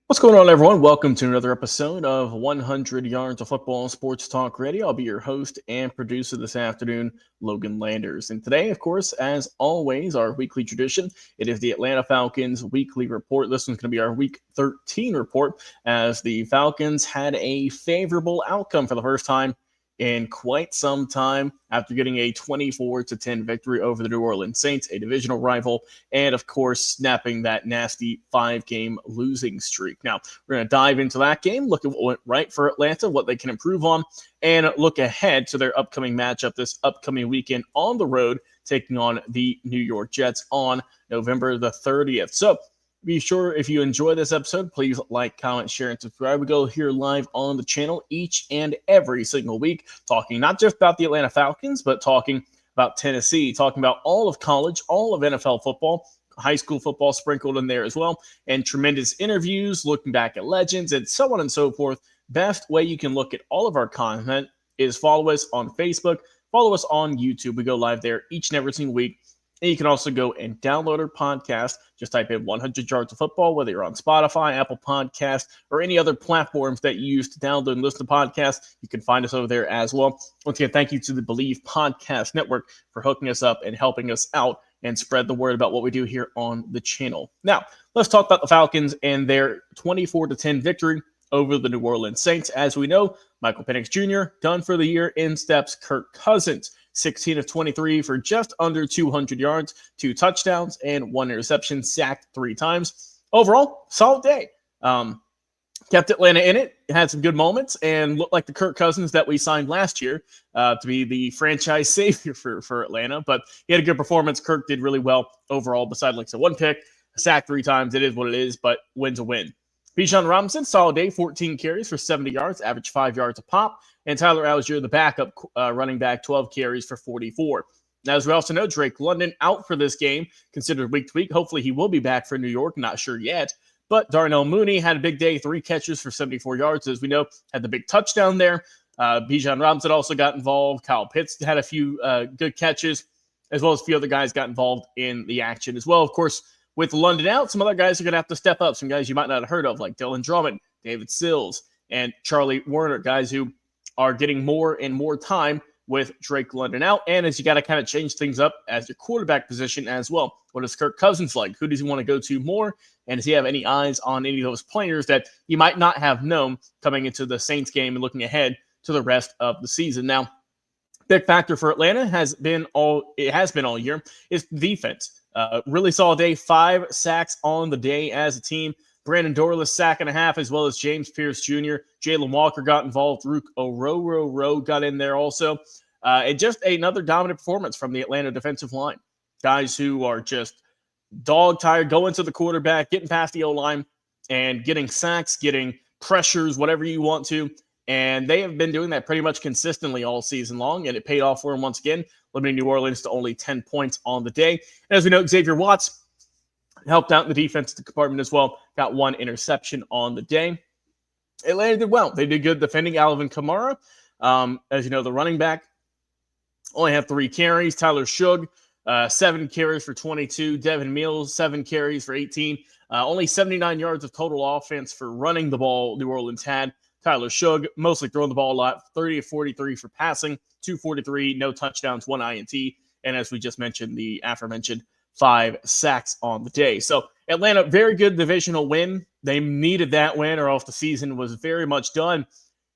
What's going on, everyone? Welcome to another episode of 100 Yards of Football Sports Talk Radio. I'll be your host and producer this afternoon, Logan Landers. And today, of course, as always, our weekly tradition, it is the Atlanta Falcons weekly report. This one's going to be our Week 13 report, as the Falcons had a favorable outcome for the first time in quite some time after getting a 24-10 victory over the New Orleans Saints, a divisional rival, and of course, snapping that nasty 5-game losing streak. Now, we're going to dive into that game, look at what went right for Atlanta, what they can improve on, and look ahead to their upcoming matchup this upcoming weekend on the road, taking on the New York Jets on November the 30th. So, be sure if you enjoy this episode, please like, comment, share, and subscribe. We go here live on the channel each and every single week, talking not just about the Atlanta Falcons, but talking about Tennessee, talking about all of college, all of NFL football, high school football sprinkled in there as well, and tremendous interviews, looking back at legends, and so on and so forth. Best way you can look at all of our content is follow us on Facebook, follow us on YouTube. We go live there each and every single week. And you can also go and download our podcast. Just type in 100 Yards of Football, whether you're on Spotify, Apple Podcasts, or any other platforms that you use to download and listen to podcasts. You can find us over there as well. Once again, thank you to the Believe Podcast Network for hooking us up and helping us out and spread the word about what we do here on the channel. Now, let's talk about the Falcons and their 24-10 victory over the New Orleans Saints. As we know, Michael Penix Jr. done for the year. In steps Kirk Cousins, 16 of 23 for just under 200 yards, 2 touchdowns, and 1 interception, sacked 3 times. Overall, solid day. Kept Atlanta in it, had some good moments, and looked like the Kirk Cousins that we signed last year to be the franchise savior for Atlanta. But he had a good performance. Kirk did really well overall, besides like I said, 1 pick, sacked 3 times. It is what it is, but win's a win. Bijan Robinson, solid day, 14 carries for 70 yards, average 5 yards a pop. And Tyler Algier, the backup running back, 12 carries for 44. Now, as we also know, Drake London out for this game, considered week to week. Hopefully he will be back for New York, not sure yet. But Darnell Mooney had a big day, 3 catches for 74 yards. As we know, had the big touchdown there. Bijan Robinson also got involved. Kyle Pitts had a few good catches, as well as a few other guys got involved in the action as well. Of course, with London out, some other guys are going to have to step up. Some guys you might not have heard of, like Dylan Drummond, David Sills, and Charlie Werner, guys who are getting more and more time with Drake London out. And as you got to kind of change things up as your quarterback position as well. What is Kirk Cousins like? Who does he want to go to more? And does he have any eyes on any of those players that you might not have known coming into the Saints game and looking ahead to the rest of the season? Now, big factor for Atlanta has been all year is defense. Really solid day, 5 sacks on the day as a team. Brandon Dorless, sack and a half, as well as James Pierce Jr. Jalen Walker got involved. Rook Ororo got in there also. And just another dominant performance from the Atlanta defensive line. Guys who are just dog-tired, going to the quarterback, getting past the O-line, and getting sacks, getting pressures, whatever you want to. And they have been doing that pretty much consistently all season long, and it paid off for them once again, limiting New Orleans to only 10 points on the day. And as we know, Xavier Watts helped out in the defensive department as well, got 1 interception on the day. Atlanta did well. They did good defending Alvin Kamara. As you know, the running back only had 3 carries. Tyler Shugg, 7 carries for 22. Devin Mills, 7 carries for 18. Only 79 yards of total offense for running the ball New Orleans had. Tyler Shugg, mostly throwing the ball a lot, 30 of 43 for passing, 243, no touchdowns, 1 INT, and as we just mentioned, the aforementioned 5 sacks on the day. So Atlanta, very good divisional win. They needed that win or else the season was very much done.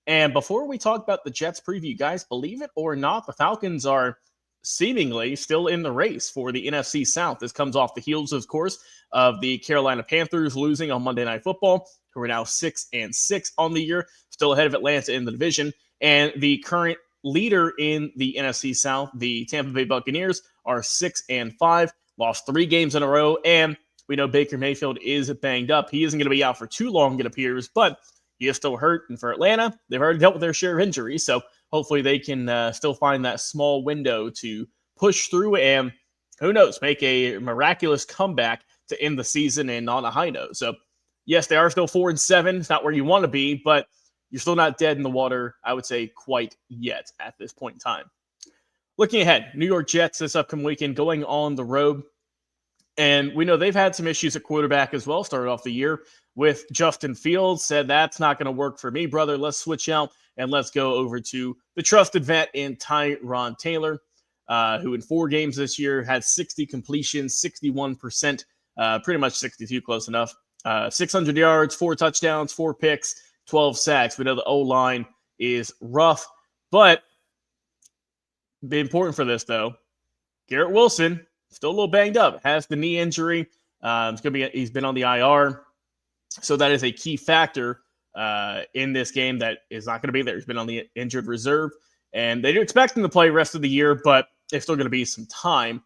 And before we talk about the Jets preview, guys, believe it or not, the Falcons are seemingly still in the race for the NFC South. This comes off the heels, of course, of the Carolina Panthers losing on Monday Night Football, who are now 6-6 on the year, still ahead of Atlanta in the division. And the current leader in the NFC South, the Tampa Bay Buccaneers, are 6-5, lost 3 games in a row. And we know Baker Mayfield is banged up. He isn't going to be out for too long, it appears, but he is still hurt. And for Atlanta, they've already dealt with their share of injuries. So hopefully they can still find that small window to push through and, who knows, make a miraculous comeback to end the season and on a high note. So yes, they are still 4-7. It's not where you want to be, but you're still not dead in the water, I would say, quite yet at this point in time. Looking ahead, New York Jets this upcoming weekend going on the road And we know they've had some issues at quarterback as well, started off the year with Justin Fields, said that's not going to work for me, brother. Let's switch out and let's go over to the trusted vet in Tyron Taylor, who in 4 games this year had 60 completions, 61%, pretty much 62, close enough. 600 yards, 4 touchdowns, 4 picks, 12 sacks. We know the O-line is rough, but the important for this, though, Garrett Wilson, still a little banged up, has the knee injury. He's been on the IR, so that is a key factor in this game that is not going to be there. He's been on the injured reserve, and they do expect him to play the rest of the year, but it's still going to be some time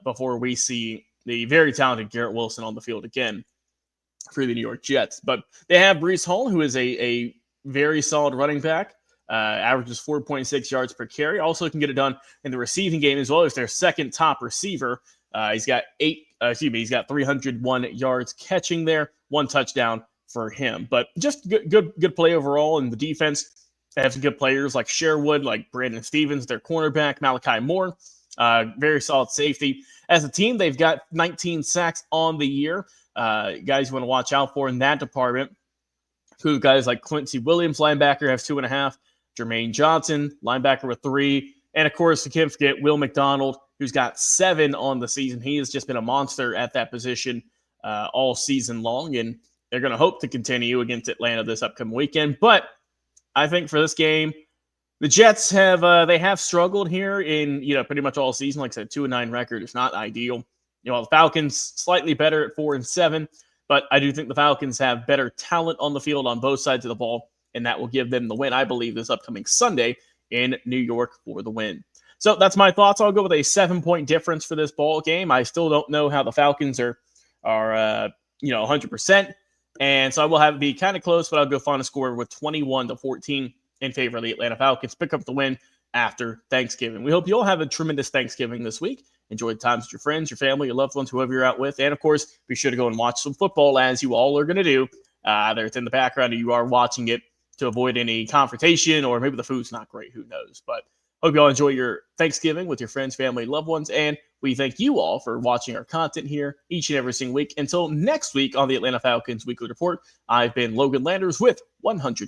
before we see the very talented Garrett Wilson on the field again for the New York Jets. But they have Breece Hall, who is a very solid running back. Averages 4.6 yards per carry. Also can get it done in the receiving game as well. He's their second top receiver. He's got 301 yards catching there, 1 touchdown for him. But just good play overall. In the defense, they have some good players like Sherwood, like Brandon Stevens, their cornerback, Malachi Moore, very solid safety. As a team, they've got 19 sacks on the year. Guys you want to watch out for in that department. Who guys like Quincy Williams, linebacker, has 2.5. Jermaine Johnson, linebacker, with 3. And, of course, you can't forget Will McDonald, who's got 7 on the season. He has just been a monster at that position all season long, and they're going to hope to continue against Atlanta this upcoming weekend. But I think for this game, the Jets have struggled here in pretty much all season. Like I said, 2-9 record is not ideal. The Falcons slightly better at 4-7, but I do think the Falcons have better talent on the field on both sides of the ball, and that will give them the win, I believe, this upcoming Sunday in New York for the win. So that's my thoughts. I'll go with a 7-point difference for this ball game. I still don't know how the Falcons are 100%, and so I will have it be kind of close, but I'll go final score with 21-14 in favor of the Atlanta Falcons. Pick up the win after Thanksgiving. We hope you all have a tremendous Thanksgiving this week. Enjoy the times with your friends, your family, your loved ones, whoever you're out with, and of course, be sure to go and watch some football, as you all are going to do. Either it's in the background or you are watching it, to avoid any confrontation, or maybe the food's not great, who knows. But hope you all enjoy your Thanksgiving with your friends, family, loved ones, and we thank you all for watching our content here each and every single week. Until next week on the Atlanta Falcons Weekly Report, I've been Logan Landers with 100